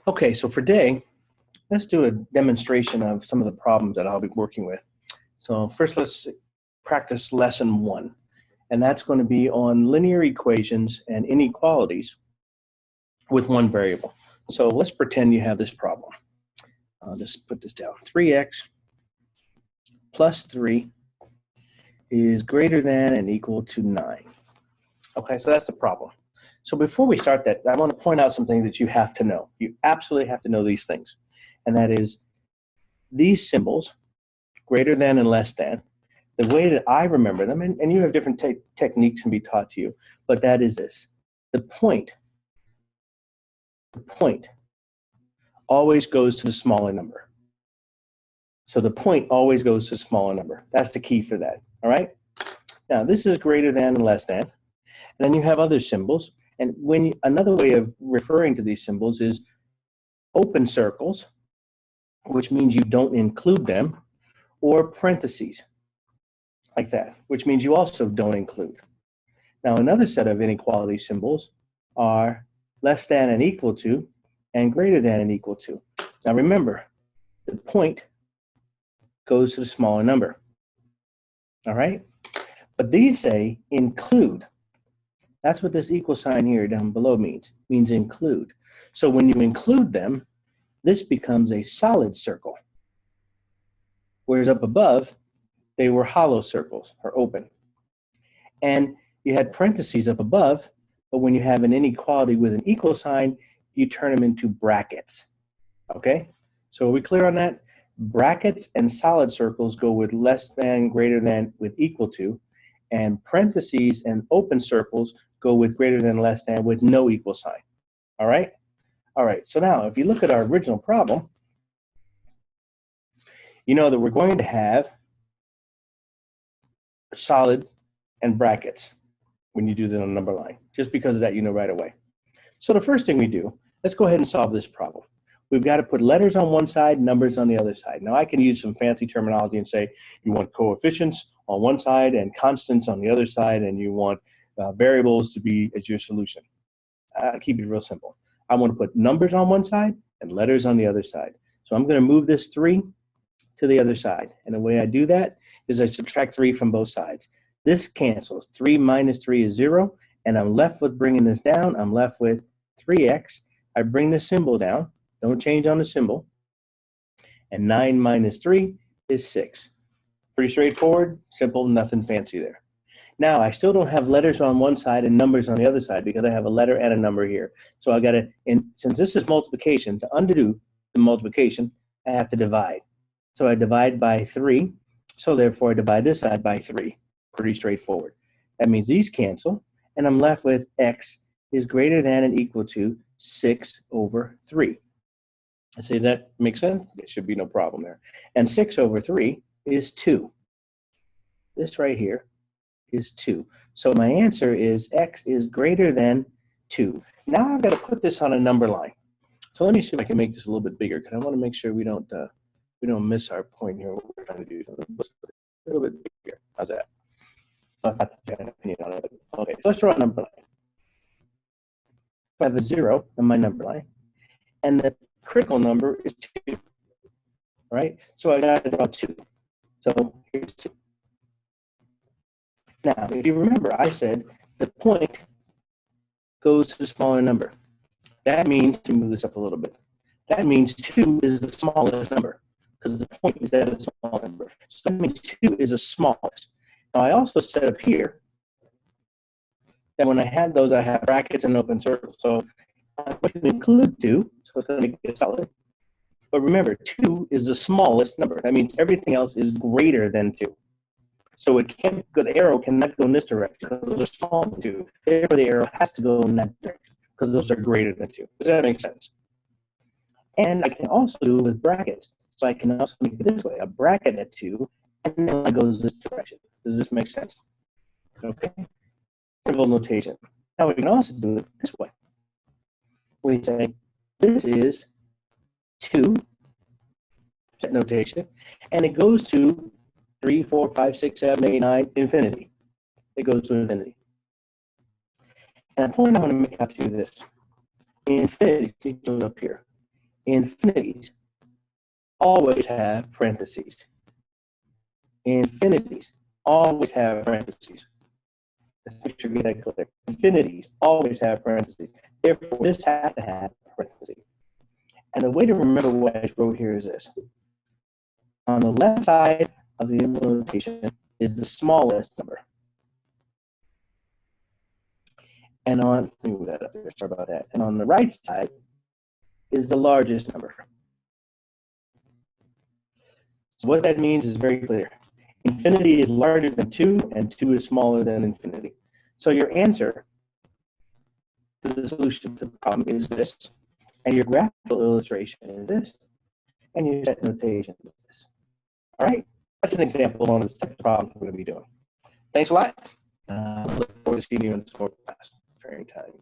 Okay, so for today, let's do a demonstration of some of the problems that I'll be working with. So first, let's practice lesson 1, and that's going to be on linear equations and inequalities with one variable. So let's pretend you have this problem. I'll just put this down. 3x plus 3 is greater than and equal to 9. Okay, so that's the problem. So before we start that, I want to point out something that you have to know. You absolutely have to know these things. And that is these symbols, greater than and less than, the way that I remember them, and you have different techniques can be taught to you, but that is this. The point always goes to the smaller number. So the point always goes to the smaller number. That's the key for that, all right? Now, this is greater than and less than. And then you have other symbols. And another way of referring to these symbols is open circles, which means you don't include them, or parentheses, like that, which means you also don't include. Now, another set of inequality symbols are less than and equal to, and greater than and equal to. Now, remember, the point goes to the smaller number, all right? But these say include. That's what this equal sign here down below means include. So when you include them, this becomes a solid circle. Whereas up above, they were hollow circles, or open. And you had parentheses up above, but when you have an inequality with an equal sign, you turn them into brackets, okay? So are we clear on that? Brackets and solid circles go with less than, greater than, with equal to, and parentheses and open circles go with greater than, less than, with no equal sign, all right? All right, so now if you look at our original problem, you know that we're going to have solid and brackets when you do the number line. Just because of that, you know right away. So the first thing we do, let's go ahead and solve this problem. We've got to put letters on one side, numbers on the other side. Now I can use some fancy terminology and say you want coefficients on one side and constants on the other side, and you want variables to be as your solution. Keep it real simple. I want to put numbers on one side and letters on the other side. So I'm going to move this 3 to the other side. And the way I do that is I subtract 3 from both sides. This cancels. 3 minus 3 is 0, and I'm left with bringing this down. I'm left with 3x. I bring the symbol down. Don't change on the symbol. And 9 minus 3 is 6. Pretty straightforward, simple, nothing fancy there. Now, I still don't have letters on one side and numbers on the other side because I have a letter and a number here. So I got to, since this is multiplication, to undo the multiplication, I have to divide. So I divide by 3. So therefore, I divide this side by 3. Pretty straightforward. That means these cancel, and I'm left with x is greater than and equal to 6 over 3. I say, does that make sense? There should be no problem there. And 6 over 3 is 2. This right here is 2. So my answer is x is greater than 2. Now I've got to put this on a number line. So let me see if I can make this a little bit bigger, because I want to make sure we don't miss our point here, what we're trying to do. A little bit bigger. How's that? I've got an opinion on it. Okay, so let's draw a number line. I have a 0 on my number line, and the critical number is 2, right? So I got to draw 2. So here's 2. Now, if you remember, I said the point goes to the smaller number. That means, to move this up a little bit, that means 2 is the smallest number, because the point is at a small number. So that means 2 is the smallest. Now, I also said up here that when I had those, I have brackets and open circles. So I'm going to include 2, so it's going to make it solid. But remember, 2 is the smallest number. That means everything else is greater than 2. So it can't go, the arrow cannot go in this direction because those are smaller than 2. Therefore, the arrow has to go in that direction because those are greater than 2. Does that make sense? And I can also do it with brackets. So I can also make it this way, a bracket at 2, and then it goes this direction. Does this make sense? Okay. Simple notation. Now we can also do it this way. We say this is 2, set notation, and it goes to 3, 4, 5, 6, 7, 8, 9, infinity. It goes to infinity. And the point I want to make out to you this. Infinity goes up here. Infinities always have parentheses. Infinities always have parentheses. Let's make sure we get that clear. Infinities always have parentheses. Therefore, this has to have parentheses. And the way to remember what I wrote here is this. On the left side of the implementation is the smallest number. And on, let me move that up there, sorry about that. And on the right side is the largest number. So what that means is very clear. Infinity is larger than 2, and 2 is smaller than infinity. So your answer to the solution to the problem is this, and your graphical illustration is this, and your set notation is this. All right? That's an example of one of the types of problems we're going to be doing. Thanks a lot. Look forward to seeing you in the class. Very time.